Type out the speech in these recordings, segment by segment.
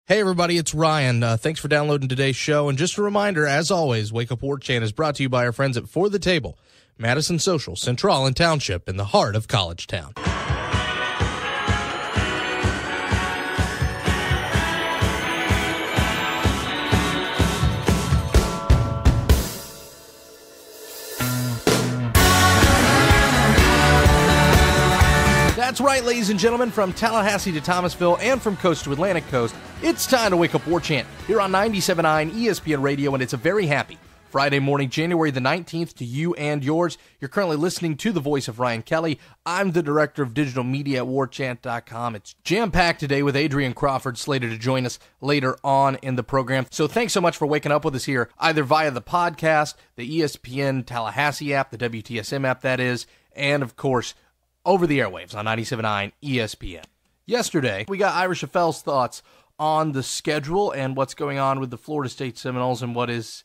Hey everybody, it's Ryan. Thanks for downloading today's show. And just a reminder, as always, Wake Up War Chant is brought to you by our friends at For the Table, Madison Social, Central and Township, in the heart of College Town. That's right, ladies and gentlemen, from Tallahassee to Thomasville and from coast to Atlantic coast, it's time to Wake Up War Chant here on 97.9 ESPN Radio, and it's a very happy Friday morning, January the 19th, to you and yours. You're currently listening to the voice of Ryan Kelly. I'm the director of digital media at warchant.com. It's jam-packed today with Adrian Crawford slated to join us later on in the program. So thanks so much for waking up with us here, either via the podcast, the ESPN Tallahassee app, the WTSM app that is, and of course, over the airwaves on 97.9 ESPN. Yesterday, we got Ira Schaffel's thoughts on the schedule and what's going on with the Florida State Seminoles and what is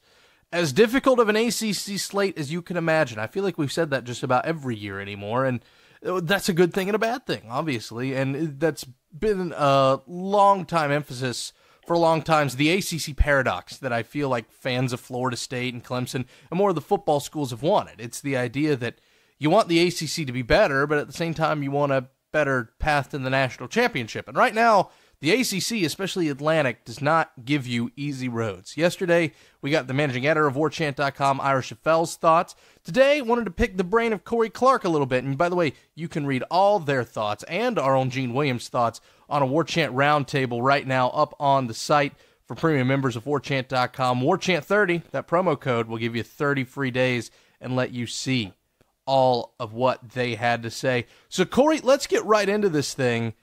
as difficult of an ACC slate as you can imagine. I feel like we've said that just about every year anymore, and that's a good thing and a bad thing, obviously, and that's been a long-time emphasis for long times, the ACC paradox that I feel like fans of Florida State and Clemson and more of the football schools have wanted. It's the idea that you want the ACC to be better, but at the same time, you want a better path to the national championship. And right now, the ACC, especially Atlantic, does not give you easy roads. Yesterday, we got the managing editor of warchant.com, Ira Schaffel's thoughts. Today, wanted to pick the brain of Corey Clark a little bit. And by the way, you can read all their thoughts and our own Gene Williams' thoughts on a Warchant roundtable right now up on the site for premium members of warchant.com. Warchant30, that promo code, will give you 30 free days and let you see all of what they had to say. So, Corey, let's get right into this thing.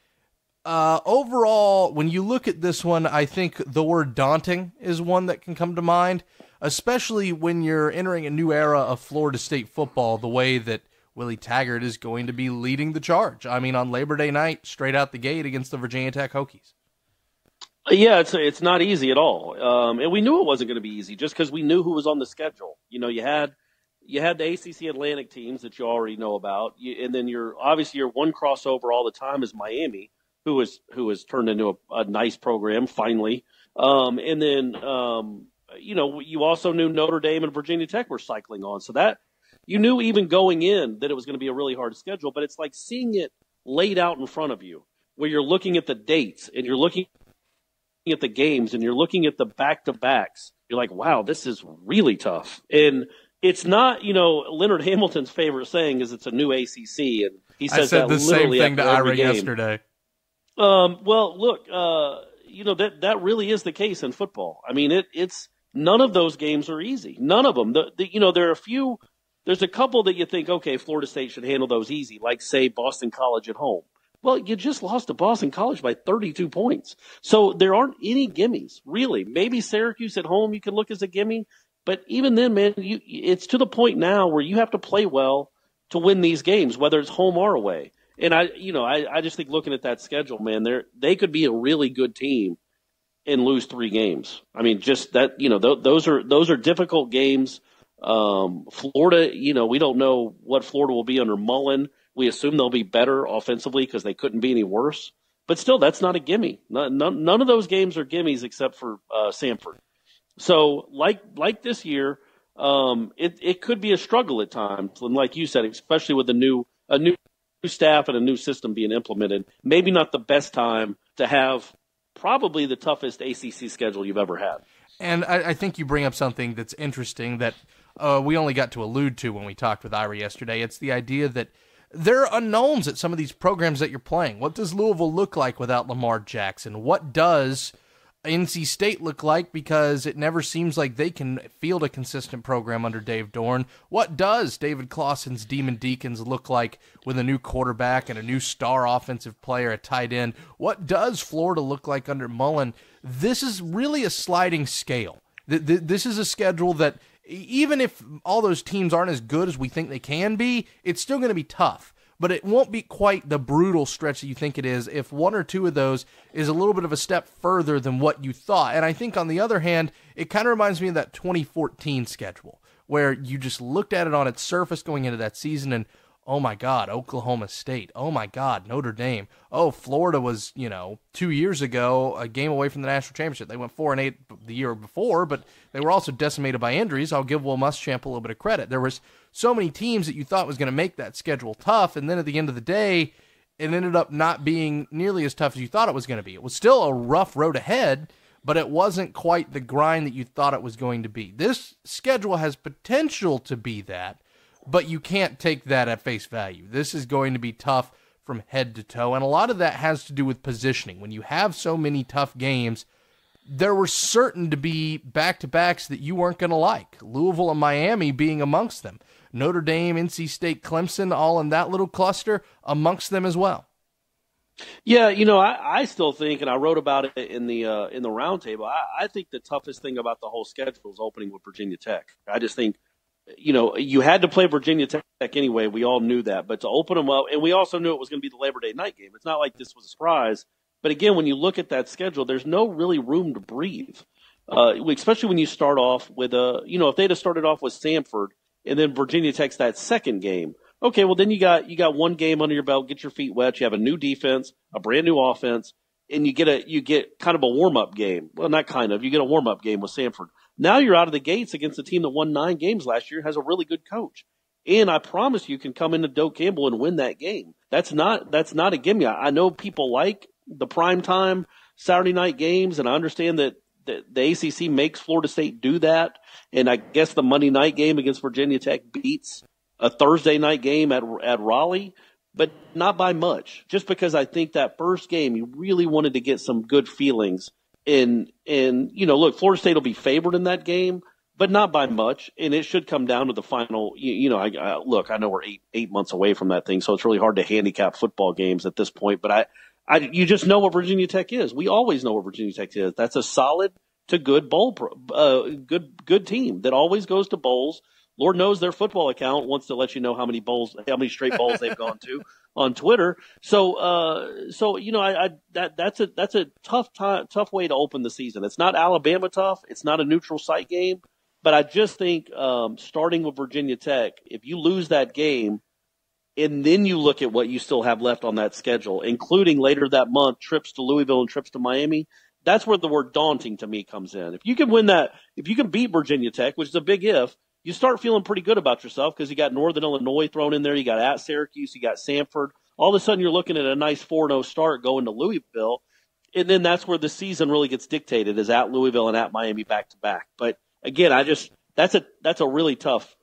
Overall, when you look at this one, I think the word daunting is one that can come to mind, especially when you're entering a new era of Florida State football, the way that Willie Taggart is going to be leading the charge. I mean, on Labor Day night, straight out the gate against the Virginia Tech Hokies. Yeah, it's not easy at all. And we knew it wasn't going to be easy just because we knew who was on the schedule. You know, you had the ACC Atlantic teams that you already know about, and then your one crossover all the time is Miami, who has turned into a nice program finally. And then you also knew Notre Dame and Virginia Tech were cycling on, so that you knew even going in that it was going to be a really hard schedule. But it's like seeing it laid out in front of you, where you're looking at the dates and you're looking at the games and you're looking at the back-to-backs. You're like, wow, this is really tough. And it's not, Leonard Hamilton's favorite saying is it's a new ACC, and he says I said that the same thing to Ira game. yesterday. Well, look, that really is the case in football. I mean, it's none of those games are easy. None of them. There are a few. There's a couple that you think, okay, Florida State should handle those easy, like say Boston College at home. Well, you just lost to Boston College by 32 points, so there aren't any gimmies really. Maybe Syracuse at home you could look as a gimme. But even then, man, it's to the point now where you have to play well to win these games, whether it's home or away. And I just think looking at that schedule, man, they could be a really good team and lose 3 games. I mean, just that, those are difficult games. Florida, we don't know what Florida will be under Mullen. We assume they'll be better offensively because they couldn't be any worse. But still, that's not a gimme. None of those games are gimmies except for Samford. So like this year, it could be a struggle at times. And like you said, especially with a new staff and a new system being implemented, maybe not the best time to have probably the toughest ACC schedule you've ever had. And I think you bring up something that's interesting that we only got to allude to when we talked with Ira yesterday. It's the idea that there are unknowns at some of these programs that you're playing. What does Louisville look like without Lamar Jackson? What does NC State look like, because it never seems like they can field a consistent program under Dave Dorn? What does David Clawson's Demon Deacons look like with a new quarterback and a new star offensive player at tight end? What does Florida look like under Mullen? This is really a sliding scale. This is a schedule that even if all those teams aren't as good as we think they can be, it's still going to be tough. But it won't be quite the brutal stretch that you think it is if one or two of those is a little bit of a step further than what you thought. And I think, on the other hand, it kind of reminds me of that 2014 schedule, where you just looked at it on its surface going into that season, and Oh my God, Oklahoma State. Oh my God, Notre Dame. Oh, Florida was, 2 years ago a game away from the national championship. They went 4-8 the year before, but they were also decimated by injuries. I'll give Will Muschamp a little bit of credit. There was so many teams that you thought was going to make that schedule tough, and then at the end of the day, it ended up not being nearly as tough as you thought it was going to be. It was still a rough road ahead, but it wasn't quite the grind that you thought it was going to be. This schedule has potential to be that, but you can't take that at face value. This is going to be tough from head to toe, and a lot of that has to do with positioning. When you have so many tough games, there were certain to be back-to-backs that you weren't going to like, Louisville and Miami being amongst them. Notre Dame, NC State, Clemson, all in that little cluster amongst them as well. Yeah, I still think, and I wrote about it in the roundtable, I think the toughest thing about the whole schedule is opening with Virginia Tech. I just think, you had to play Virginia Tech anyway. We all knew that. But to open them up, and we also knew it was going to be the Labor Day night game. It's not like this was a surprise. But again, when you look at that schedule, there's no really room to breathe, especially when you start off with if they'd have started off with Samford and then Virginia Tech's that second game. Okay, well, then you got one game under your belt, get your feet wet. You have a new defense, a brand new offense, and you get kind of a warm-up game. Well, not kind of. You get a warm-up game with Samford. Now you're out of the gates against a team that won 9 games last year, has a really good coach. And I promise you can come into Doak Campbell and win that game. That's not a gimme. I know people like the primetime Saturday night games, and I understand that the ACC makes Florida State do that. And I guess the Monday night game against Virginia Tech beats a Thursday night game at Raleigh, but not by much. Just because I think that first game you really wanted to get some good feelings. And look, Florida State will be favored in that game, but not by much. And it should come down to the final. I know we're eight months away from that thing, so it's really hard to handicap football games at this point. But you just know what Virginia Tech is. We always know what Virginia Tech is. That's a solid to good good team that always goes to bowls. Lord knows their football account wants to let you know how many straight bowls they've gone to on Twitter. So that's a tough way to open the season. It's not Alabama tough. It's not a neutral site game, but I just think starting with Virginia Tech, if you lose that game, and then you look at what you still have left on that schedule, including later that month trips to Louisville and trips to Miami. That's where the word daunting to me comes in. If you can win that, if you can beat Virginia Tech, which is a big if, you start feeling pretty good about yourself because you got Northern Illinois thrown in there. You got at Syracuse. You got Samford. All of a sudden, you're looking at a nice 4-0 start going to Louisville. And then that's where the season really gets dictated, is at Louisville and at Miami back to back. But again, that's a really tough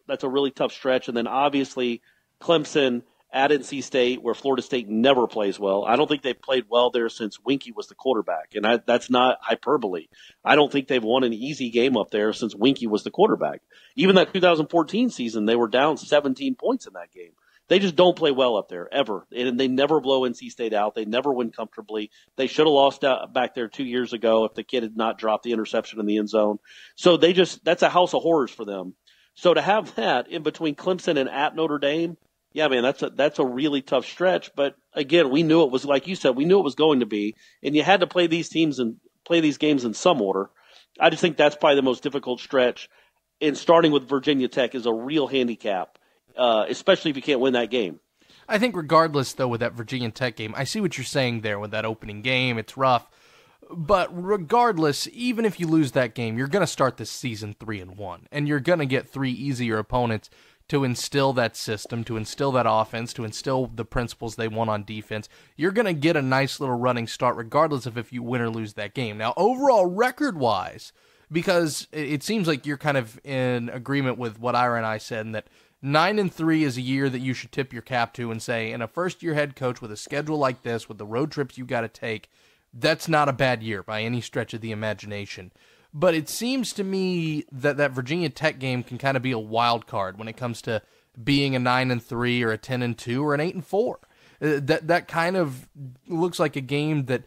stretch. And then obviously Clemson at NC State, where Florida State never plays well. I don't think they've played well there since Winky was the quarterback, and that's not hyperbole. I don't think they've won an easy game up there since Winky was the quarterback. Even that 2014 season, they were down 17 points in that game. They just don't play well up there, ever. And they never blow NC State out. They never win comfortably. They should have lost out back there 2 years ago if the kid had not dropped the interception in the end zone. So that's a house of horrors for them. So to have that in between Clemson and at Notre Dame, yeah, man, that's a really tough stretch. But again, we knew it was, like you said, we knew it was going to be, and you had to play these teams and play these games in some order. I just think that's probably the most difficult stretch. And starting with Virginia Tech is a real handicap, especially if you can't win that game. I think regardless, though, with that Virginia Tech game, I see what you're saying there with that opening game. It's rough. But regardless, even if you lose that game, you're going to start this season 3-1, and you're going to get 3 easier opponents to instill that system, to instill that offense, to instill the principles they want on defense. You're going to get a nice little running start regardless of if you win or lose that game. Now, overall record-wise, because it seems like you're kind of in agreement with what Ira and I said, and that 9-3 is a year that you should tip your cap to and say, in a first-year head coach with a schedule like this, with the road trips you got to take, that's not a bad year by any stretch of the imagination. But it seems to me that that Virginia Tech game can kind of be a wild card when it comes to being a 9-3 or a 10-2 or an 8-4. That kind of looks like a game that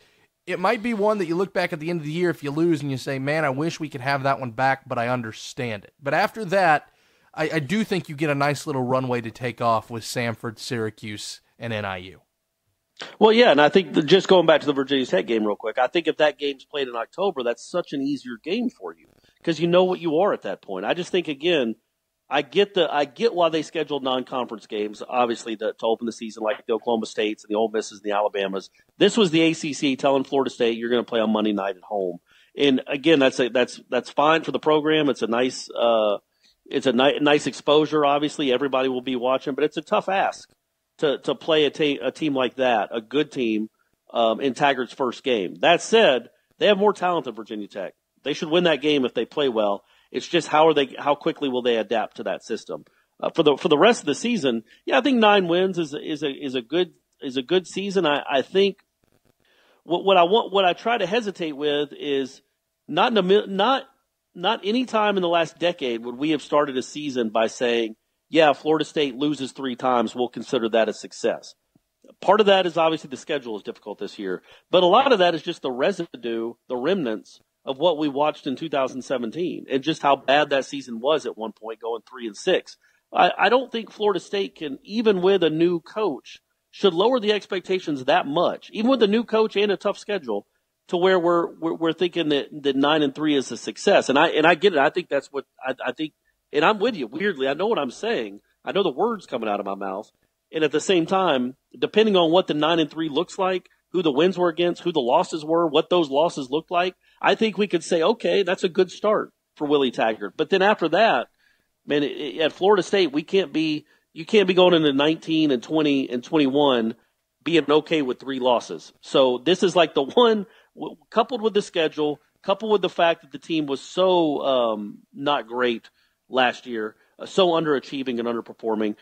it might be one that you look back at the end of the year if you lose and you say, man, I wish we could have that one back, but I understand it. But after that, I do think you get a nice little runway to take off with Samford, Syracuse, and NIU. Well, yeah, and I think just going back to the Virginia Tech game real quick, I think if that game's played in October, that's such an easier game for you because you know what you are at that point. I just think, again, I get why they scheduled non-conference games, obviously, to open the season, like the Oklahoma States and the Ole Misses and the Alabamas. This was the ACC telling Florida State, you're going to play on Monday night at home. And again, that's fine for the program. It's a nice nice exposure. Obviously, everybody will be watching, but it's a tough ask to play a team like that, a good team, in Taggart's first game. That said, they have more talent than Virginia Tech. They should win that game if they play well. It's just how quickly will they adapt to that system? For the rest of the season, yeah, I think 9 wins is a good season. I think what I try to hesitate with is not any time in the last decade would we have started a season by saying, yeah, Florida State loses 3 times, we'll consider that a success. Part of that is obviously the schedule is difficult this year, but a lot of that is just the residue, the remnants of what we watched in 2017 and just how bad that season was at one point, going 3-6. I don't think Florida State can, even with a new coach, should lower the expectations that much, even with a new coach and a tough schedule, to where we're thinking that 9-3 is a success. And I get it. I think that's what I think. And I'm with you. Weirdly, I know what I'm saying. I know the words coming out of my mouth. And at the same time, depending on what the 9-3 looks like, who the wins were against, who the losses were, what those losses looked like, I think we could say, okay, that's a good start for Willie Taggart. But then after that, man, at Florida State, you can't be going into 19 and 20 and 21 being okay with 3 losses. So this is like the one, coupled with the schedule, coupled with the fact that the team was so not great last year, so underachieving and underperforming.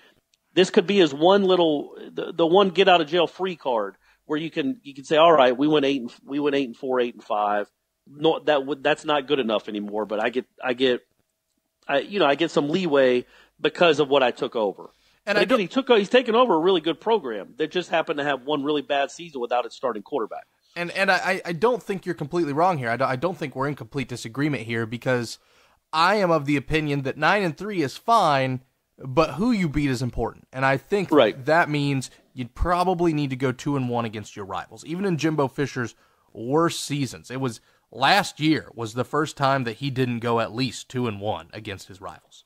This could be as one little, the one get out of jail free card where you can say, all right, we went 8-4, 8-5. No, that's not good enough anymore. But I get some leeway because of what I took over. And again, he's taken over a really good program that just happened to have one really bad season without its starting quarterback. And I don't think you're completely wrong here. I don't think we're in complete disagreement here, because I am of the opinion that 9-3 is fine, but who you beat is important. And I think that means you'd probably need to go 2-1 against your rivals. Even in Jimbo Fisher's worst seasons, it was last year was the first time that he didn't go at least 2-1 against his rivals.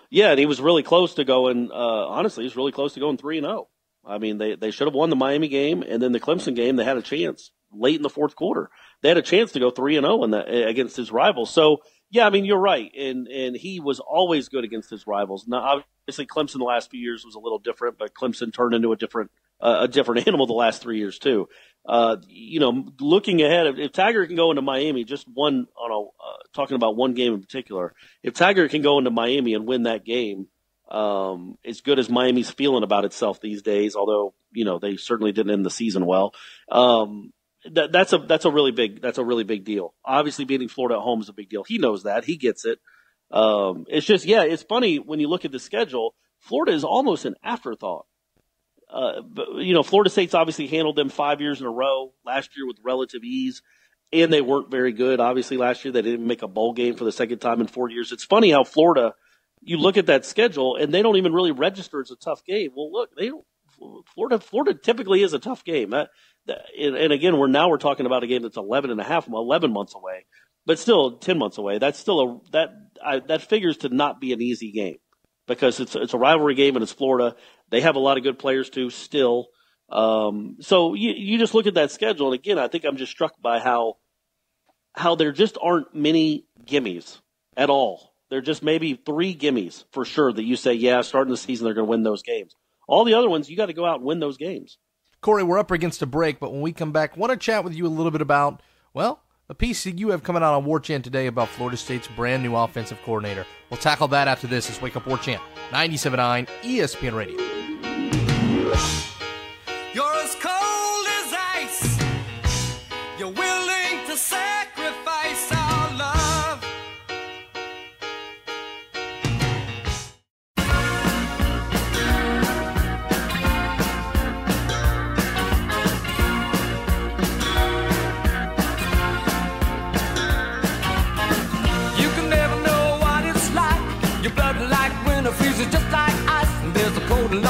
Yeah, and he was really close to going, honestly, he was really close to going 3-0. I mean, they should have won the Miami game, and then the Clemson game, they had a chance late in the fourth quarter. They had a chance to go 3-0 against his rivals. So, yeah, I mean, you're right, and he was always good against his rivals. Now, obviously, Clemson the last few years was a little different, but Clemson turned into a different animal the last 3 years too. Looking ahead, if Taggart can go into Miami, just talking about one game in particular, if Taggart can go into Miami and win that game, as good as Miami's feeling about itself these days, although they certainly didn't end the season well. That's a really big deal. Obviously, beating Florida at home is a big deal. He knows that. He gets it. It's just, it's funny when you look at the schedule. Florida is almost an afterthought. But Florida State's obviously handled them 5 years in a row. Last year with relative ease, and they weren't very good. Obviously, last year they didn't make a bowl game for the second time in 4 years. It's funny how Florida, you look at that schedule and they don't even really register as a tough game. Well, look, they don't. Florida typically is a tough game. And again, we're talking about a game that's 11 months away, but still 10 months away. That's still that figures to not be an easy game, because it's a rivalry game and it's Florida. They have a lot of good players too still. So you just look at that schedule, and again, I think I'm just struck by how there just aren't many gimmies at all. There are just maybe 3 gimmies for sure that you say, yeah, starting the season they're going to win those games. All the other ones, you got to go out and win those games. Corey, we're up against a break, but when we come back, I want to chat with you a little bit about, the piece that you have coming out on War Chant today about Florida State's brand new offensive coordinator. We'll tackle that after this as Wake Up War Chant, 97.9 ESPN Radio. You're as cold as ice. You're willing to sacrifice our love. You can never know what it's like. Your blood like winter freezes just like ice. And there's a cold and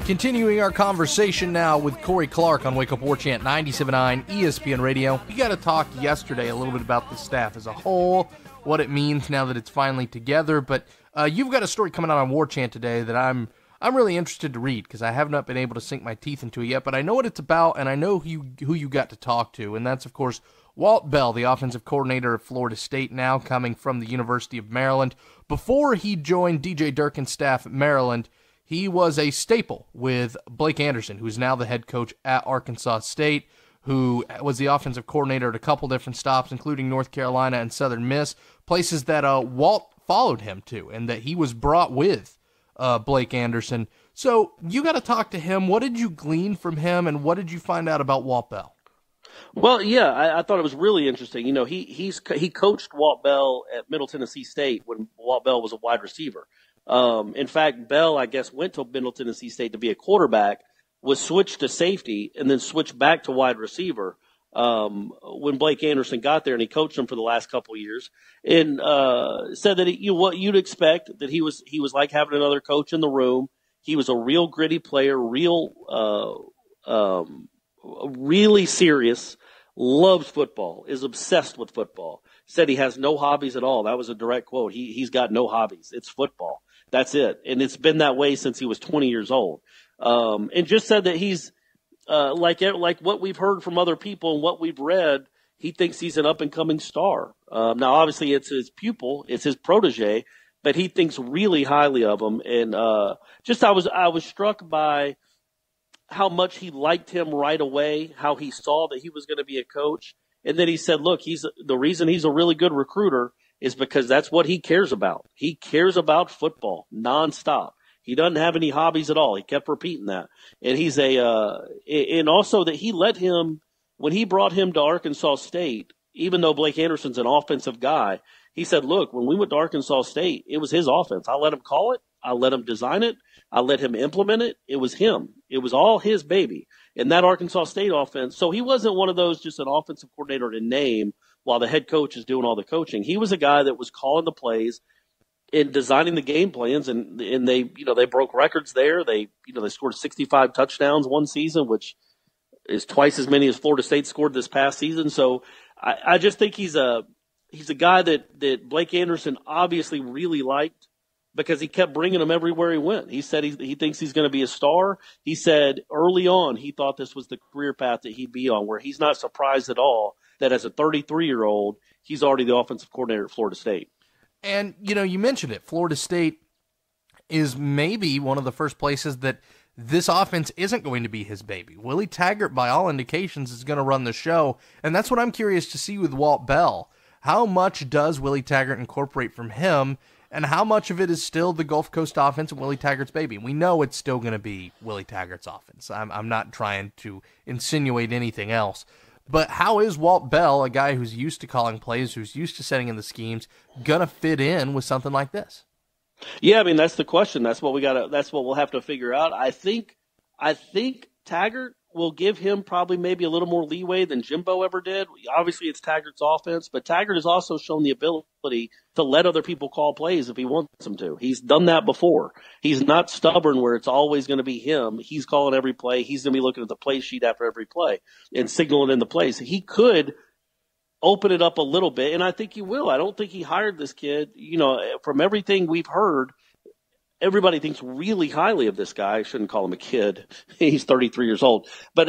Continuing our conversation now with Corey Clark on Wake Up War Chant 97.9 ESPN Radio. We got to talk yesterday a little bit about the staff as a whole, what it means now that it's finally together. But you've got a story coming out on War Chant today that I'm really interested to read because I have not been able to sink my teeth into it yet. But I know what it's about, and I know who you got to talk to, and that's, of course, Walt Bell, the offensive coordinator of Florida State, now coming from the University of Maryland. Before he joined DJ Durkin's staff at Maryland, he was a staple with Blake Anderson, who's now the head coach at Arkansas State, who was the offensive coordinator at a couple different stops, including North Carolina and Southern Miss, places that Walt followed him to, and that he was brought with Blake Anderson. So you got to talk to him. What did you glean from him, and what did you find out about Walt Bell? Well, yeah, I thought it was really interesting. You know, he coached Walt Bell at Middle Tennessee State when Walt Bell was a wide receiver. In fact, Bell, I guess, went to Middle Tennessee State to be a quarterback, was switched to safety, and then switched back to wide receiver when Blake Anderson got there, and he coached him for the last couple of years, and said that what you'd expect, that he was like having another coach in the room. He was a real gritty player, really serious, loves football, is obsessed with football. Said he has no hobbies at all. That was a direct quote. He's got no hobbies. It's football. That's it. And it's been that way since he was 20 years old. And just said that he's like what we've heard from other people and what we've read, he thinks he's an up-and-coming star. Now, obviously, it's his pupil. It's his protege. But he thinks really highly of him. And I was struck by how much he liked him right away, how he saw that he was going to be a coach. And then he said, look, the reason he's a really good recruiter is because that's what he cares about. He cares about football nonstop. He doesn't have any hobbies at all. He kept repeating that. And and also that he let him, when he brought him to Arkansas State, even though Blake Anderson's an offensive guy, he said, look, when we went to Arkansas State, it was his offense. I let him call it. I let him design it. I let him implement it. It was him. It was all his baby. And that Arkansas State offense. So he wasn't one of those just an offensive coordinator in name while the head coach is doing all the coaching. He was a guy that was calling the plays and designing the game plans. And they broke records there. They scored 65 touchdowns one season, which is twice as many as Florida State scored this past season. So I just think he's a guy that Blake Anderson obviously really liked, because he kept bringing him everywhere he went. He said he thinks he's going to be a star. He said early on he thought this was the career path that he'd be on, where he's not surprised at all that as a 33-year-old, he's already the offensive coordinator at Florida State. And, you mentioned it. Florida State is maybe one of the first places that this offense isn't going to be his baby. Willie Taggart, by all indications, is going to run the show, and that's what I'm curious to see with Walt Bell. How much does Willie Taggart incorporate from him, and how much of it is still the Gulf Coast offense and Willie Taggart's baby? We know it's still going to be Willie Taggart's offense. I'm not trying to insinuate anything else. But how is Walt Bell, a guy who's used to calling plays, who's used to setting in the schemes, going to fit in with something like this? Yeah, I mean, that's the question. That's what we'll have to figure out. I think Taggart will give him probably maybe a little more leeway than Jimbo ever did. Obviously, it's Taggart's offense, but Taggart has also shown the ability to let other people call plays if he wants them to. He's done that before. He's not stubborn where it's always going to be him. He's calling every play. He's going to be looking at the play sheet after every play and signaling in the plays. He could open it up a little bit, and I think he will. I don't think he hired this kid. From everything we've heard, everybody thinks really highly of this guy. I shouldn't call him a kid. He's 33 years old, but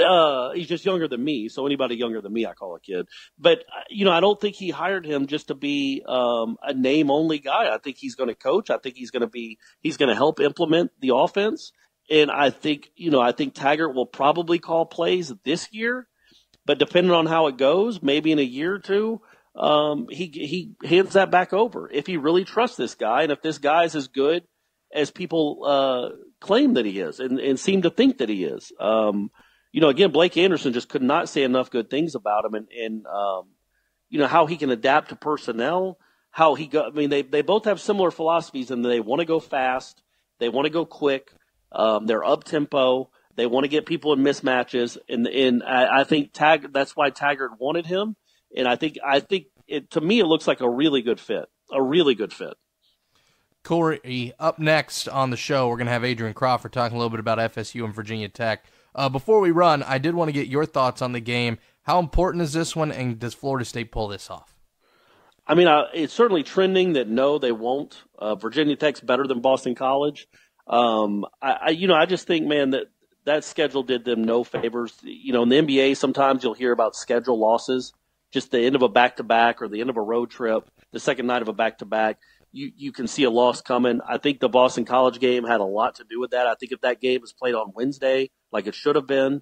he's just younger than me. So anybody younger than me, I call a kid. But I don't think he hired him just to be a name only guy. I think he's going to coach. I think he's going to help implement the offense. And I think Taggart will probably call plays this year, but depending on how it goes, maybe in a year or two, he hands that back over if he really trusts this guy, and if this guy is as good as people claim that he is and seem to think that he is. Again, Blake Anderson just could not say enough good things about him, and how he can adapt to personnel, they both have similar philosophies, and they want to go fast. They want to go quick. They're up tempo. They want to get people in mismatches. And I think that's why Taggart wanted him. And I think to me, it looks like a really good fit. Corey, up next on the show, we're going to have Adrian Crawford talking a little bit about FSU and Virginia Tech. Before we run, I did want to get your thoughts on the game. How important is this one, and does Florida State pull this off? I mean, it's certainly trending that no, they won't. Virginia Tech's better than Boston College. I just think, man, that schedule did them no favors. In the NBA, sometimes you'll hear about schedule losses, just the end of a back-to-back or the end of a road trip, the second night of a back-to-back. You can see a loss coming. I think the Boston College game had a lot to do with that. I think if that game was played on Wednesday, like it should have been,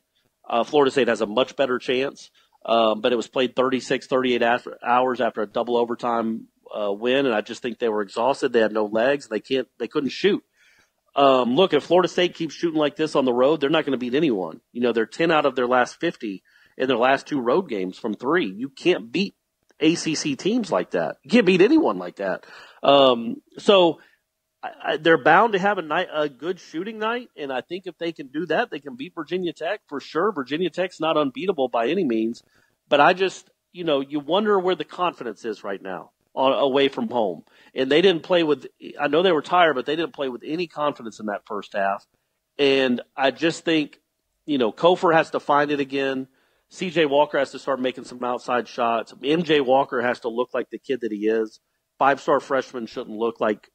Florida State has a much better chance. But it was played 36, 38 hours after a double overtime win, and I just think they were exhausted. They had no legs. They couldn't shoot. Look, if Florida State keeps shooting like this on the road, they're not going to beat anyone. They're 10 out of their last 50 in their last 2 road games from 3. You can't beat ACC teams like that. You can't beat anyone like that. So they're bound to have a good shooting night, and I think if they can do that, they can beat Virginia Tech for sure. Virginia Tech's not unbeatable by any means, but I just, you wonder where the confidence is right now away from home. And they didn't play with – I know they were tired, but they didn't play with any confidence in that first half. And I just think, Cofer has to find it again. C.J. Walker has to start making some outside shots. M.J. Walker has to look like the kid that he is. 5-star freshman shouldn't look like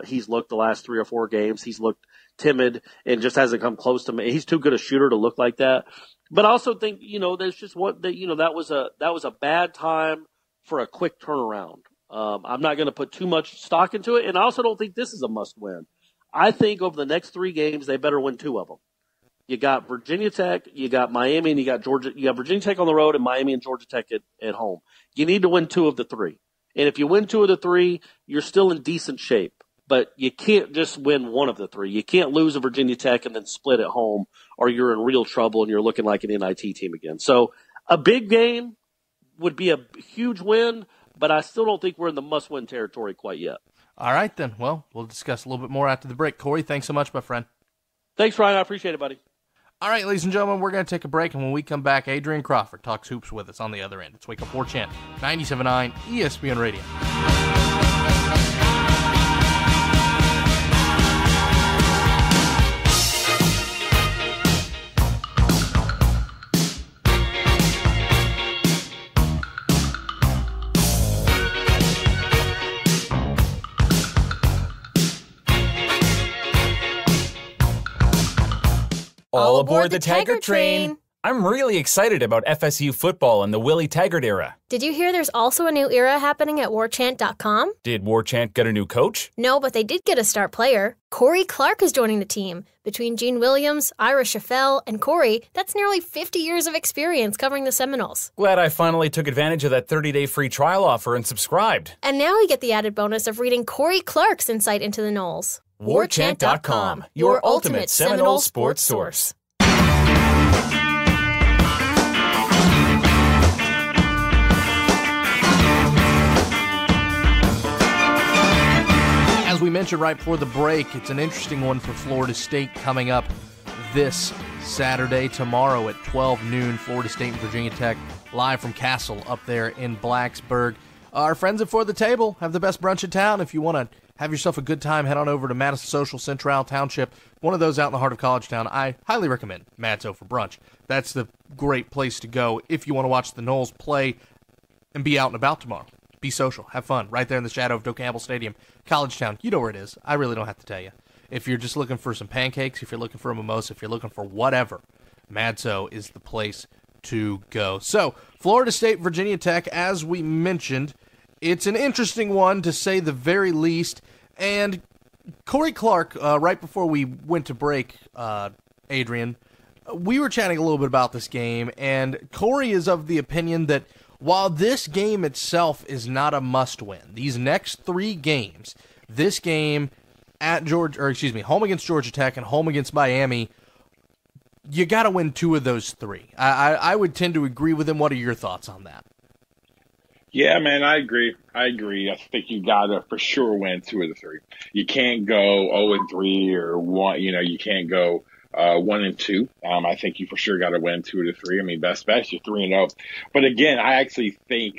he's looked the last 3 or 4 games. He's looked timid and just hasn't come close to me. He's too good a shooter to look like that. But I also think, there's just that was a bad time for a quick turnaround. I'm not going to put too much stock into it, and I also don't think this is a must-win. I think over the next 3 games, they better win 2 of them. You got Virginia Tech, you got Miami, and you got Georgia. You got Virginia Tech on the road and Miami and Georgia Tech at home. You need to win 2 of the 3. And if you win 2 of the 3, you're still in decent shape. But you can't just win 1 of the 3. You can't lose a Virginia Tech and then split at home, or you're in real trouble and you're looking like an NIT team again. So a big game would be a huge win, but I still don't think we're in the must-win territory quite yet. All right, then. Well, we'll discuss a little bit more after the break. Corey, thanks so much, my friend. Thanks, Ryan. I appreciate it, buddy. All right, ladies and gentlemen, we're going to take a break, and when we come back, Adrian Crawford talks hoops with us on the other end. It's Wake Up War Chant, 97.9 ESPN Radio. All aboard the Taggart train! I'm really excited about FSU football and the Willie Taggart era. Did you hear there's also a new era happening at warchant.com? Did Warchant get a new coach? No, but they did get a star player. Corey Clark is joining the team. Between Gene Williams, Ira Scheffel, and Corey, that's nearly 50 years of experience covering the Seminoles. Glad I finally took advantage of that 30-day free trial offer and subscribed. And now you get the added bonus of reading Corey Clark's insight into the Noles. Warchant.com, your ultimate Seminole sports source. As we mentioned right before the break, it's an interesting one for Florida State coming up this Saturday. Tomorrow at 12 noon, Florida State and Virginia Tech live from Castle up there in Blacksburg. Our friends at For the Table have the best brunch in town. If you want to have yourself a good time, head on over to Madison Social Central Township, one of those out in the heart of College Town. I highly recommend Madso for brunch. That's the great place to go if you want to watch the Noles play and be out and about tomorrow. Be social, have fun, right there in the shadow of Doak Campbell Stadium, College Town. You know where it is. I really don't have to tell you. If you're just looking for some pancakes, if you're looking for a mimosa, if you're looking for whatever, Madso is the place to go. So, Florida State, Virginia Tech, as we mentioned, it's an interesting one to say the very least. And Corey Clark, right before we went to break, Adrian, we were chatting a little bit about this game, and Corey is of the opinion that while this game itself is not a must-win, these next 3 games, this game at home against Georgia Tech and home against Miami, you got to win 2 of those 3. I would tend to agree with him. What are your thoughts on that? Yeah, man, I agree. I think you got to for sure win 2 of the 3. You can't go 0-3 or 1. You can't go 1-2. I think you for sure got to win 2 of the 3. I mean, best bet, you're 3-0. But again, I actually think,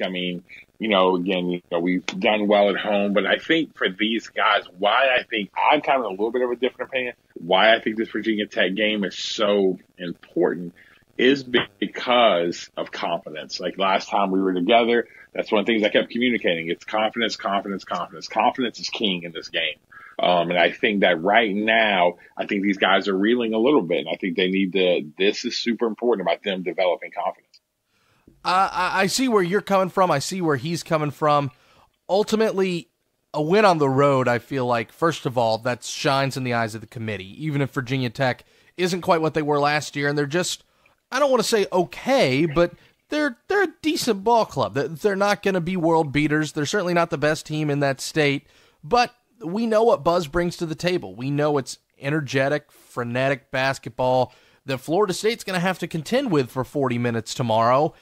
Again, we've done well at home, but I think for these guys, why I think I'm kind of a little bit of a different opinion, why I think this Virginia Tech game is so important is because of confidence. Like last time we were together, that's one of the things I kept communicating. It's confidence, confidence, confidence. Confidence is king in this game. And I think that right now, I think these guys are reeling a little bit. And I think they this is super important about them developing confidence. I see where you're coming from. I see where he's coming from. Ultimately, a win on the road, I feel like, first of all, that shines in the eyes of the committee, even if Virginia Tech isn't quite what they were last year. And they're just, I don't want to say okay, but they're a decent ball club. They're not going to be world beaters. They're certainly not the best team in that state. But we know what Buzz brings to the table. We know it's energetic, frenetic basketball that Florida State's going to have to contend with for 40 minutes tomorrow.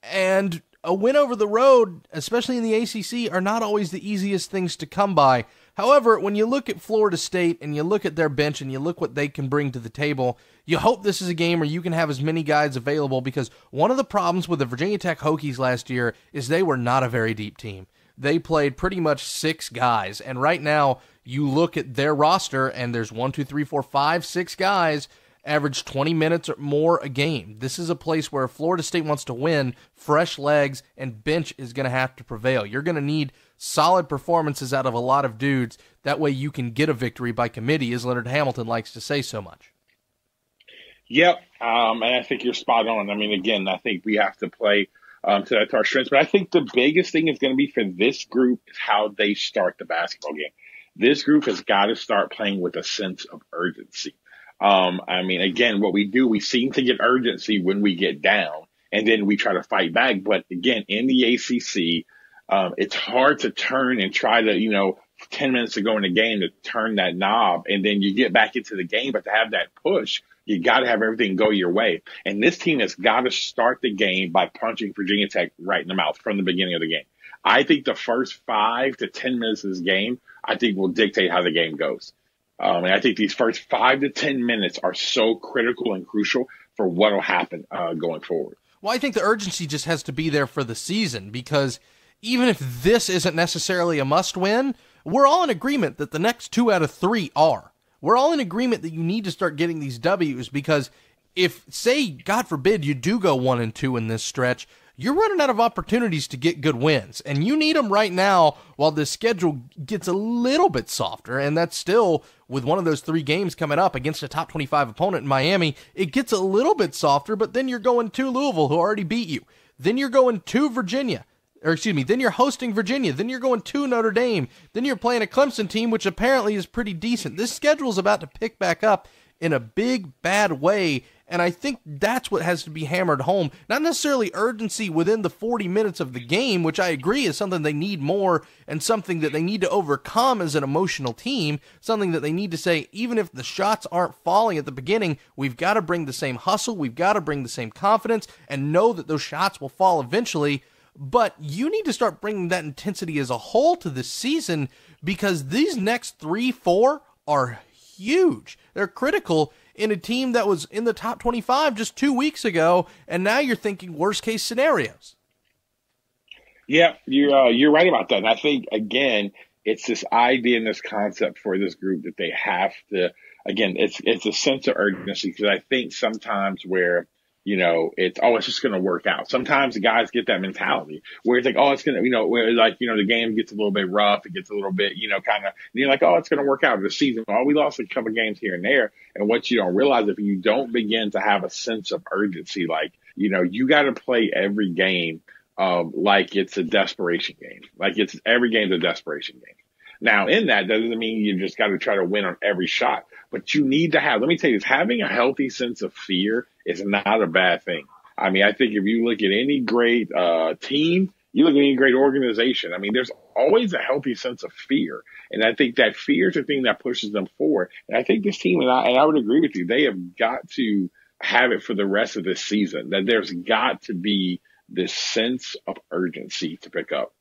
And a win over the road, especially in the ACC, are not always the easiest things to come by. However, when you look at Florida State and you look at their bench and you look what they can bring to the table, you hope this is a game where you can have as many guys available, because one of the problems with the Virginia Tech Hokies last year is they were not a very deep team. They played pretty much 6 guys, and right now you look at their roster and there's 6 guys average 20 minutes or more a game. This is a place where Florida State wants to win, fresh legs, and bench is going to have to prevail. You're going to need solid performances out of a lot of dudes. That way you can get a victory by committee, as Leonard Hamilton likes to say so much. Yep, and I think you're spot on. I mean, again, I think we have to play to our strengths, but I think the biggest thing is going to be for this group is how they start the basketball game. This group has got to start playing with a sense of urgency. I mean, again, what we do, we seem to get urgency when we get down, and then we try to fight back. But again, in the ACC, it's hard to turn and try to, 10 minutes to go in the game to turn that knob, and then you get back into the game. But to have that push, you got to have everything go your way. And this team has got to start the game by punching Virginia Tech right in the mouth from the beginning of the game. I think the first 5 to 10 minutes of this game, I think will dictate how the game goes. And I think these first 5 to 10 minutes are so critical and crucial for what will happen going forward. Well, I think the urgency just has to be there for the season, because even if this isn't necessarily a must-win, we're all in agreement that the next 2 out of 3 are. We're all in agreement that you need to start getting these W's, because if, say, God forbid, you do go 1-2 in this stretch, you're running out of opportunities to get good wins, and you need them right now while the schedule gets a little bit softer, and that's still, with one of those 3 games coming up against a top 25 opponent in Miami, it gets a little bit softer, but then you're going to Louisville, who already beat you. Then you're going to Virginia, then you're hosting Virginia, then you're going to Notre Dame, then you're playing a Clemson team, which apparently is pretty decent. This schedule is about to pick back up in a big, bad way, and I think that's what has to be hammered home. Not necessarily urgency within the 40 minutes of the game, which I agree is something they need more and something that they need to overcome as an emotional team, something that they need to say, even if the shots aren't falling at the beginning, we've got to bring the same hustle, we've got to bring the same confidence, and know that those shots will fall eventually. But you need to start bringing that intensity as a whole to the season, because these next 3-4 are huge. They're critical in a team that was in the top 25 just 2 weeks ago, and now you're thinking worst case scenarios. Yeah, you're right about that. And I think, again, it's this idea and this concept for this group that they have to, again, it's a sense of urgency, because I think sometimes where, it's just going to work out. Sometimes the guys get that mentality where it's like, it's going to, where the game gets a little bit rough. It gets a little bit, kind of, you're like, it's going to work out the season. We lost a couple games here and there. And what you don't realize, if you don't begin to have a sense of urgency, like, you got to play every game, like it's a desperation game. Like every game's a desperation game. Now, in that doesn't mean you just got to try to win on every shot, but you need to let me tell you this, having a healthy sense of fear is not a bad thing. I mean, I think if you look at any great team, you look at any great organization, I mean, there's always a healthy sense of fear. And I think that fear is the thing that pushes them forward. And I think this team, and I would agree with you, they have got to have it for the rest of this season, that there's got to be this sense of urgency to pick up.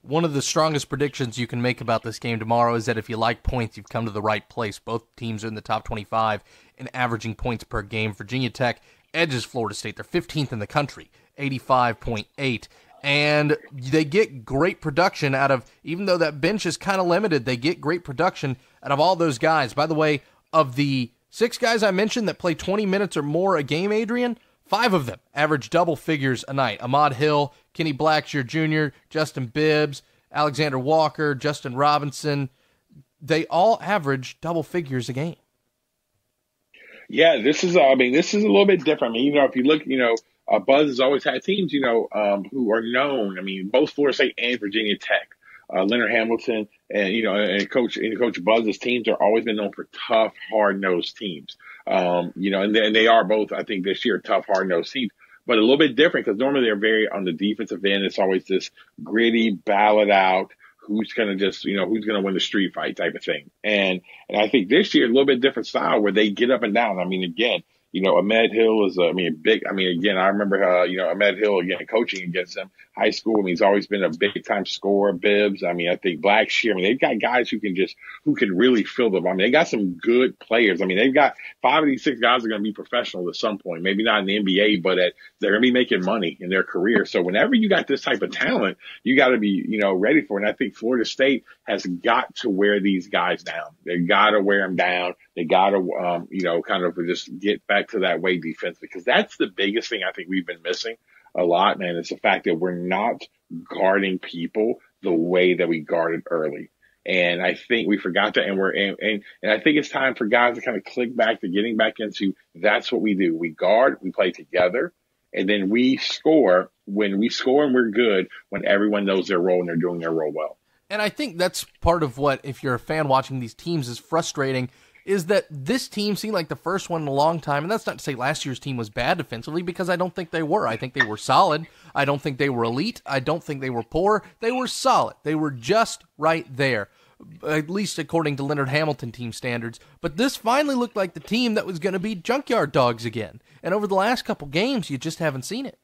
One of the strongest predictions you can make about this game tomorrow is that if you like points, you've come to the right place. Both teams are in the top 25 in averaging points per game. Virginia Tech edges Florida State. They're 15th in the country, 85.8. And they get great production out of, even though that bench is kind of limited, they get great production out of all those guys. By the way, of the 6 guys I mentioned that play 20 minutes or more a game, Adrian, 5 of them average double figures a night. Ahmad Hill, Kenny Blackshear Jr., Justin Bibbs, Alexander Walker, Justin Robinson. They all average double figures a game. Yeah, this is a little bit different. I mean, if you look, Buzz has always had teams, who are known. I mean, both Florida State and Virginia Tech, Leonard Hamilton and Coach Buzz's teams are always been known for tough, hard-nosed teams. And they are both, I think, this year tough, hard-nosed teams, but a little bit different because normally they're very on the defensive end. It's always this gritty, ballot out. Who's going to win the street fight type of thing. And I think this year, a little bit different style where they get up and down. I mean, again, Ahmed Hill is, I remember, Ahmed Hill, again, coaching against him, high school. I mean, he's always been a big time scorer. Bibbs. I mean, I think Blackshear. I mean, they've got guys who can really fill them. I mean, they got some good players. I mean, they've got 5 of these 6 guys are going to be professionals at some point, maybe not in the NBA, but they're going to be making money in their career. So whenever you got this type of talent, you got to be, ready for it. And I think Florida State has got to wear these guys down. They got to wear them down. They got to, kind of just get back to that way defense, because that's the biggest thing I think we've been missing a lot, man. It's the fact that we're not guarding people the way that we guarded early. And I think we forgot that. And I think it's time for guys to kind of click back to getting back into that's what we do. We guard, we play together, and then we score when we score, and we're good when everyone knows their role and they're doing their role well. And I think that's part of what, if you're a fan watching these teams, is frustrating, is that this team seemed like the first one in a long time. And that's not to say last year's team was bad defensively, because I don't think they were. I think they were solid. I don't think they were elite. I don't think they were poor. They were solid. They were just right there, at least according to Leonard Hamilton team standards. But this finally looked like the team that was going to be junkyard dogs again. And over the last couple games, you just haven't seen it.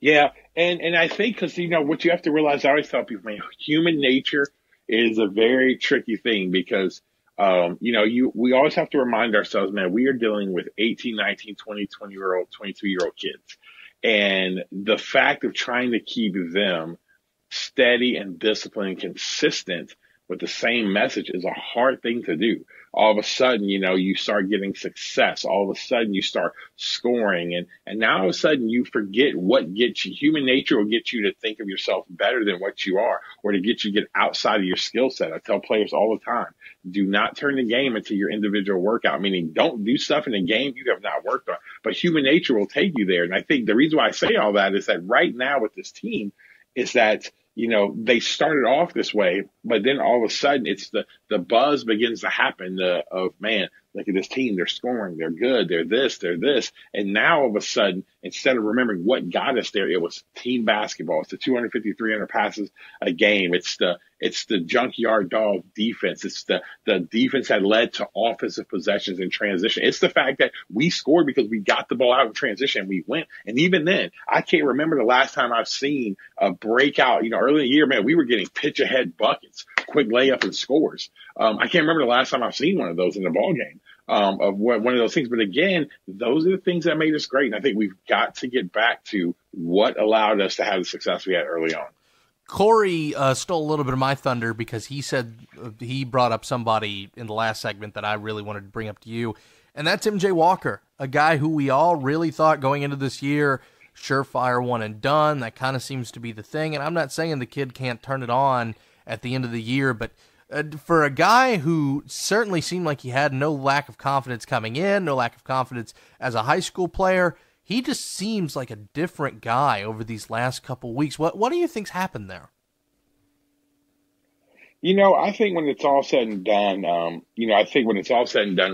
Yeah, and I think because, what you have to realize, I always tell people, man, human nature is a very tricky thing because, we always have to remind ourselves, man, we are dealing with 18, 19, 20, 20-year-old, 22-year-old kids. And the fact of trying to keep them steady and disciplined and consistent with the same message is a hard thing to do. All of a sudden, you start getting success. All of a sudden you start scoring, and now all of a sudden you forget what gets you. Human nature will get you to think of yourself better than what you are, or to get you to get outside of your skill set. I tell players all the time, do not turn the game into your individual workout, meaning don't do stuff in a game you have not worked on, but human nature will take you there. And I think the reason why I say all that is that right now with this team is that, they started off this way, but then all of a sudden it's the buzz begins to happen of, man, look at this team. They're scoring. They're good. They're this. And now all of a sudden, instead of remembering what got us there, it was team basketball. It's the 250, 300 passes a game. It's the junkyard dog defense. It's the defense that led to offensive possessions in transition. It's the fact that we scored because we got the ball out in transition and we went. And even then, I can't remember the last time I've seen a breakout. Early in the year, man, we were getting pitch ahead buckets, quick layup and scores. I can't remember the last time I've seen one of those in a ball game. Of one of those things. But again, those are the things that made us great. And I think we've got to get back to what allowed us to have the success we had early on. Corey stole a little bit of my thunder because he said he brought up somebody in the last segment that I really wanted to bring up to you, and that's MJ Walker, a guy who we all really thought going into this year, surefire one and done. That kind of seems to be the thing, and I'm not saying the kid can't turn it on at the end of the year, but for a guy who certainly seemed like he had no lack of confidence coming in, no lack of confidence as a high school player, he just seems like a different guy over these last couple weeks. What do you think's happened there? I think when it's all said and done,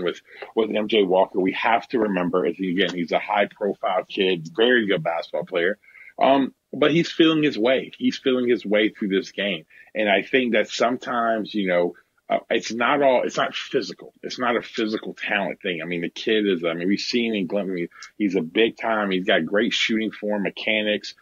with MJ Walker, we have to remember, he's a high-profile kid, very good basketball player. But he's feeling his way. He's feeling his way through this game. And I think that sometimes, it's not physical. It's not a physical talent thing. I mean, the kid is, we've seen in glimpses, he's a big time. He's got great shooting form, mechanics.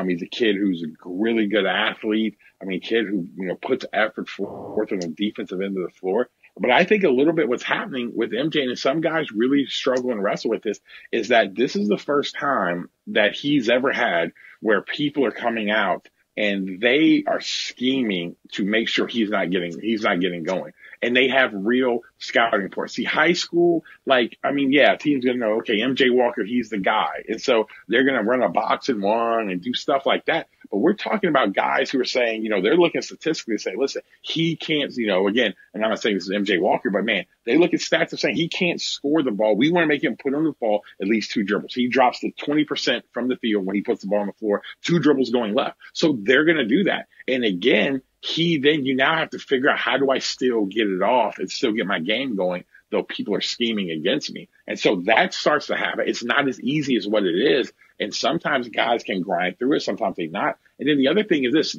He's a kid who's a really good athlete. A kid who, puts effort forth on the defensive end of the floor. But I think a little bit what's happening with MJ, and some guys really struggle and wrestle with this, is that this is the first time that he's ever had where people are coming out and they are scheming to make sure he's not getting going. And they have real scouting reports. See, high school, team's going to know, okay, MJ Walker, he's the guy. And so they're going to run a box and one and do stuff like that. But we're talking about guys who are saying, they're looking statistically to say, listen, he can't, again, and I'm not saying this is MJ Walker, but man, they look at stats and saying he can't score the ball. We want to make him put on the ball at least 2 dribbles. He drops to 20% from the field when he puts the ball on the floor, 2 dribbles going left. So they're going to do that. And again, you now have to figure out, how do I still get it off and still get my game going, though people are scheming against me. And so that starts to happen. It's not as easy as what it is. And sometimes guys can grind through it. Sometimes they not. And then the other thing is this,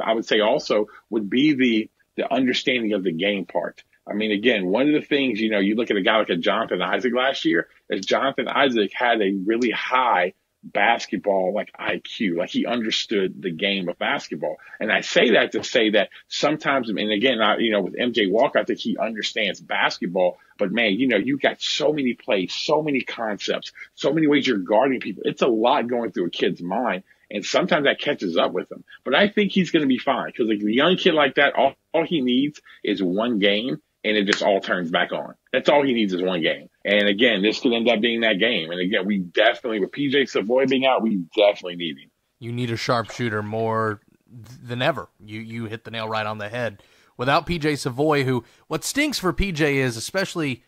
I would say also would be the understanding of the game part. I mean, again, one of the things, you look at a guy like a Jonathan Isaac last year, is Jonathan Isaac had a really high basketball IQ, he understood the game of basketball. And I say that to say that sometimes, and again, with MJ Walker, I think he understands basketball, but man, you've got so many plays, so many concepts, so many ways you're guarding people. It's a lot going through a kid's mind. And sometimes that catches up with him. But I think he's going to be fine, because a young kid like that, all he needs is one game, and it just all turns back on. That's all he needs is one game. And again, this could end up being that game. And again, we definitely, with PJ Savoy being out, we definitely need him. You need a sharpshooter more than ever. You hit the nail right on the head. Without PJ Savoy, who, what stinks for PJ is, especially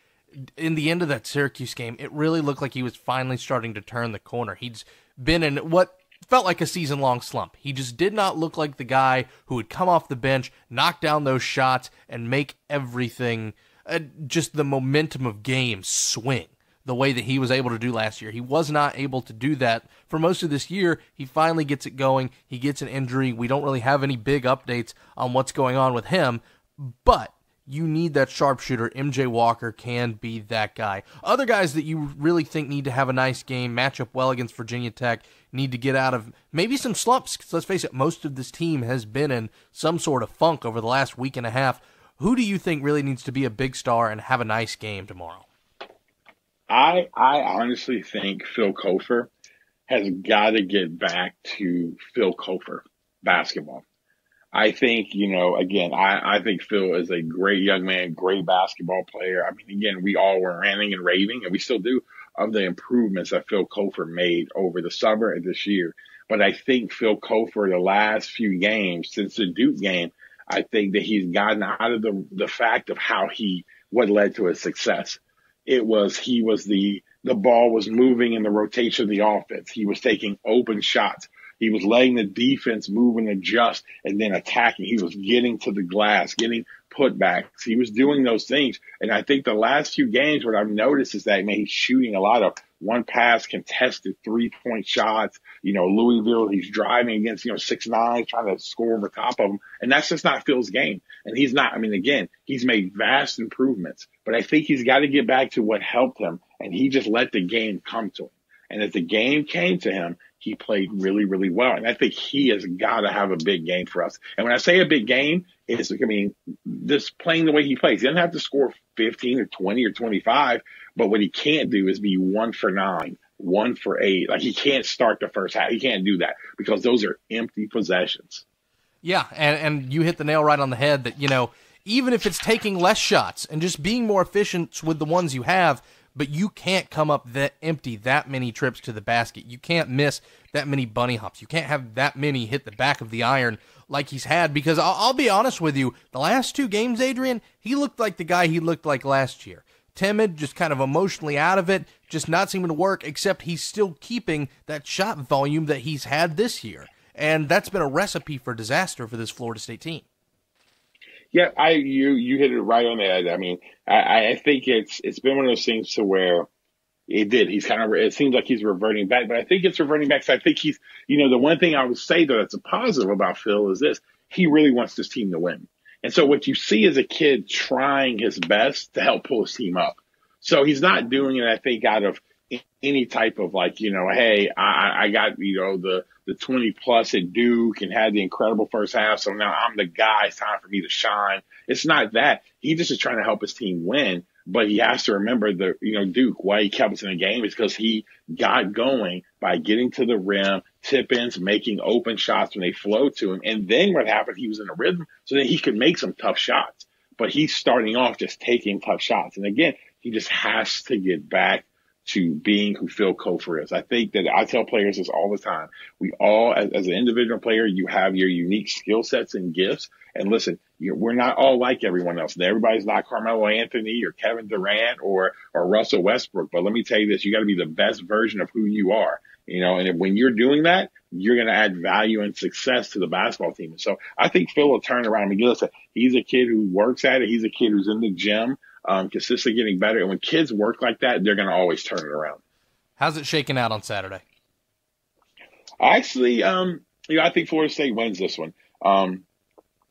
in the end of that Syracuse game, it really looked like he was finally starting to turn the corner. He's been in what felt like a season-long slump. He just did not look like the guy who would come off the bench, knock down those shots, and make everything, just the momentum of games swing the way that he was able to do last year. He was not able to do that for most of this year. He finally gets it going. He gets an injury. We don't really have any big updates on what's going on with him, but you need that sharpshooter. MJ Walker can be that guy. Other guys that you really think need to have a nice game, match up well against Virginia Tech, need to get out of maybe some slumps, because let's face it, most of this team has been in some sort of funk over the last week and a half. Who do you think really needs to be a big star and have a nice game tomorrow? I honestly think Phil Cofer has got to get back to Phil Cofer basketball. I think, again, I think Phil is a great young man, great basketball player. I mean, again, we all were ranting and raving, and we still do, of the improvements that Phil Cofer made over the summer and this year. But I think Phil Cofer, the last few games since the Duke game, I think that he's gotten out of the fact of what led to his success. The ball was moving in the rotation of the offense. He was taking open shots. He was letting the defense move and adjust and then attacking. He was getting to the glass, getting putbacks. He was doing those things. And I think the last few games, what I've noticed is that, man, he's shooting a lot of one pass contested 3-point shots. Louisville, he's driving against, 6'9", trying to score over top of him. And that's just not Phil's game. And he's not, again, he's made vast improvements, but I think he's got to get back to what helped him. And he just let the game come to him. And as the game came to him, he played really, really well. And I think he has got to have a big game for us. And when I say a big game, just playing the way he plays. He doesn't have to score 15 or 20 or 25, but what he can't do is be 1 for 9, 1 for 8. He can't start the first half. He can't do that, because those are empty possessions. Yeah, and you hit the nail right on the head that, even if it's taking less shots and just being more efficient with the ones you have, but you can't come up that empty that many trips to the basket. You can't miss that many bunny hops. You can't have that many hit the back of the iron like he's had, because I'll be honest with you, the last 2 games, Adrian, he looked like the guy he looked like last year. Timid, just kind of emotionally out of it, just not seeming to work, except he's still keeping that shot volume that he's had this year. And that's been a recipe for disaster for this Florida State team. Yeah, you hit it right on the head. I think it's been one of those things to where it seems like he's reverting back, but I think it's reverting back. So I think he's, the one thing I would say though that's a positive about Phil is this: he really wants this team to win. And so what you see is a kid trying his best to help pull his team up. So he's not doing it, I think, out of any type of like, hey, I got, the 20 plus at Duke and had the incredible first half. So now I'm the guy. It's time for me to shine. It's not that. He just is trying to help his team win. But he has to remember Duke, why he kept us in the game is because he got going by getting to the rim, tip-ins, making open shots when they flowed to him. And then what happened, he was in a rhythm so that he could make some tough shots. But he's starting off just taking tough shots. And again, he just has to get back to being who Phil Cofer is. I think that I tell players this all the time. We all, as an individual player, you have your unique skill sets and gifts. And listen, we're not all like everyone else. Everybody's not Carmelo Anthony or Kevin Durant or Russell Westbrook. But let me tell you this, you got to be the best version of who you are. And when you're doing that, you're going to add value and success to the basketball team. And so I think Phil will turn around. I mean, listen, he's a kid who works at it. He's a kid who's in the gym, consistently getting better. And when kids work like that, they're going to always turn it around. How's it shaking out on Saturday? Actually, I think Florida State wins this one.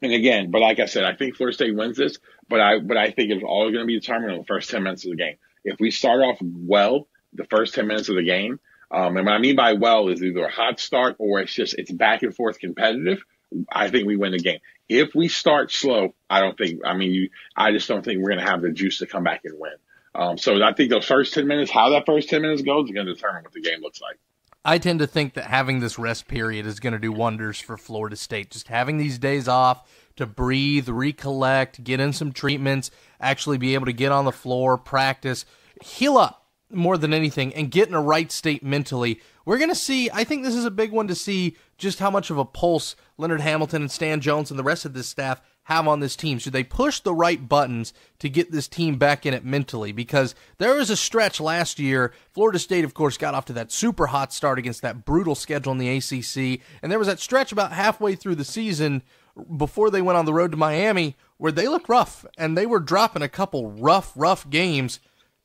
And again, but like I said, I think Florida State wins this, but I think it's all going to be determined in the first 10 minutes of the game. If we start off well, the first 10 minutes of the game, and what I mean by well is either a hot start or it's back and forth competitive, I think we win the game. If we start slow, I just don't think we're going to have the juice to come back and win. So I think those first 10 minutes, how that first 10 minutes goes is going to determine what the game looks like. I tend to think that having this rest period is going to do wonders for Florida State. Just having these days off to breathe, recollect, get in some treatments, actually be able to get on the floor, practice, heal up more than anything, and get in a right state mentally. We're going to see, I think this is a big one to see just how much of a pulse Leonard Hamilton and Stan Jones and the rest of this staff have on this team. Should they push the right buttons to get this team back in it mentally? Because there was a stretch last year. Florida State, of course, got off to that super hot start against that brutal schedule in the ACC. And there was that stretch about halfway through the season before they went on the road to Miami where they looked rough. And they were dropping a couple rough games.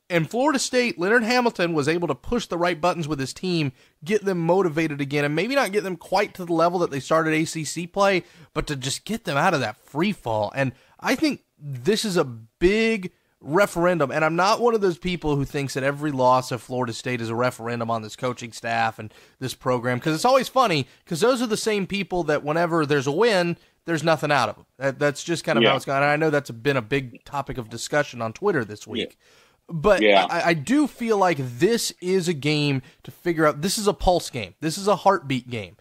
And Florida State, Leonard Hamilton was able to push the right buttons with his team, get them motivated again, and maybe not get them quite to the level that they started ACC play, but to just get them out of that free fall. And I think this is a big referendum, and I'm not one of those people who thinks that every loss of Florida State is a referendum on this coaching staff and this program, because it's always funny, because those are the same people that whenever there's a win, there's nothing out of them. That's just kind of how it's gone. And I know that's been a big topic of discussion on Twitter this week. Yeah. But I do feel like this is a game to figure out. This is a pulse game. This is a heartbeat game.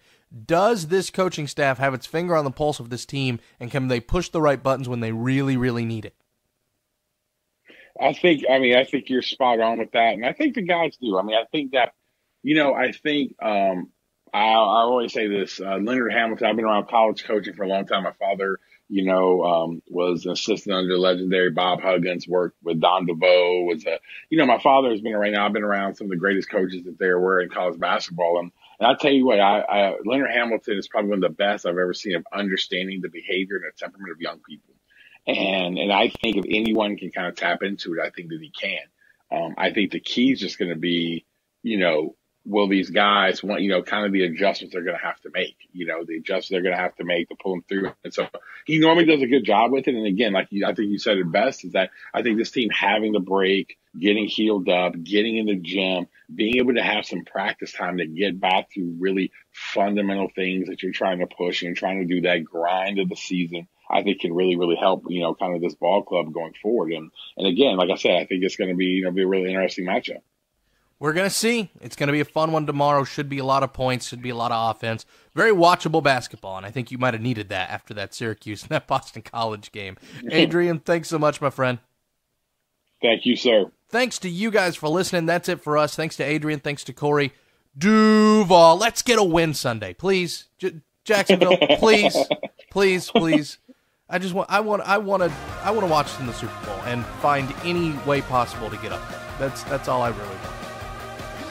Does this coaching staff have its finger on the pulse of this team, and can they push the right buttons when they really, really need it? I think you're spot on with that. And I think the guys do. I think that, I always say this, Leonard Hamilton, I've been around college coaching for a long time. My father, was an assistant under legendary Bob Huggins, worked with Don DeVoe, my father has been around. I've been around some of the greatest coaches that there were in college basketball. And I tell you what, Leonard Hamilton is probably one of the best I've ever seen of understanding the behavior and the temperament of young people. And I think if anyone can kind of tap into it, I think that he can. I think the key is just going to be, will these guys want, kind of the adjustments they're going to have to make, the adjustments they're going to have to make to pull them through. And so he normally does a good job with it. And again, I think you said it best, is that I think this team having the break, getting healed up, getting in the gym, being able to have some practice time to get back to really fundamental things that you're trying to push and trying to do that grind of the season, I think can really, really help, kind of this ball club going forward. And again, like I said, I think it's going to be, be a really interesting matchup. We're going to see. It's going to be a fun one tomorrow. Should be a lot of points. Should be a lot of offense. Very watchable basketball, and I think you might have needed that after that Syracuse and that Boston College game. Adrian, thanks so much, my friend. Thank you, sir. Thanks to you guys for listening. That's it for us. Thanks to Adrian. Thanks to Corey. Duval, let's get a win Sunday, please. Jacksonville, please. I want to watch in the Super Bowl and find any way possible to get up there. That's all I really want.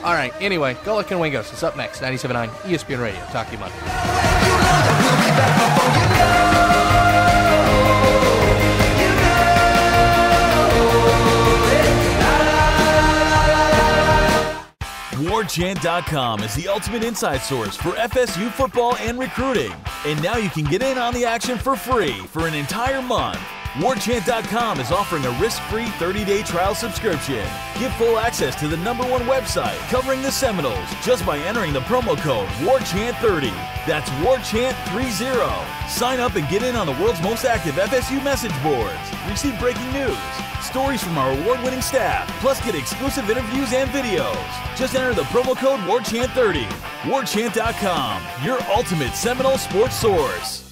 All right, anyway, Go Luck and Wingos. It's up next, 97.9 ESPN Radio. Talk to you Monday. WarChant.com is the ultimate inside source for FSU football and recruiting. And now you can get in on the action for free for an entire month. WarChant.com is offering a risk-free 30-day trial subscription. Get full access to the #1 website covering the Seminoles just by entering the promo code WarChant30. That's WarChant30. Sign up and get in on the world's most active FSU message boards. Receive breaking news, stories from our award-winning staff, plus get exclusive interviews and videos. Just enter the promo code WarChant30. WarChant.com, your ultimate Seminole sports source.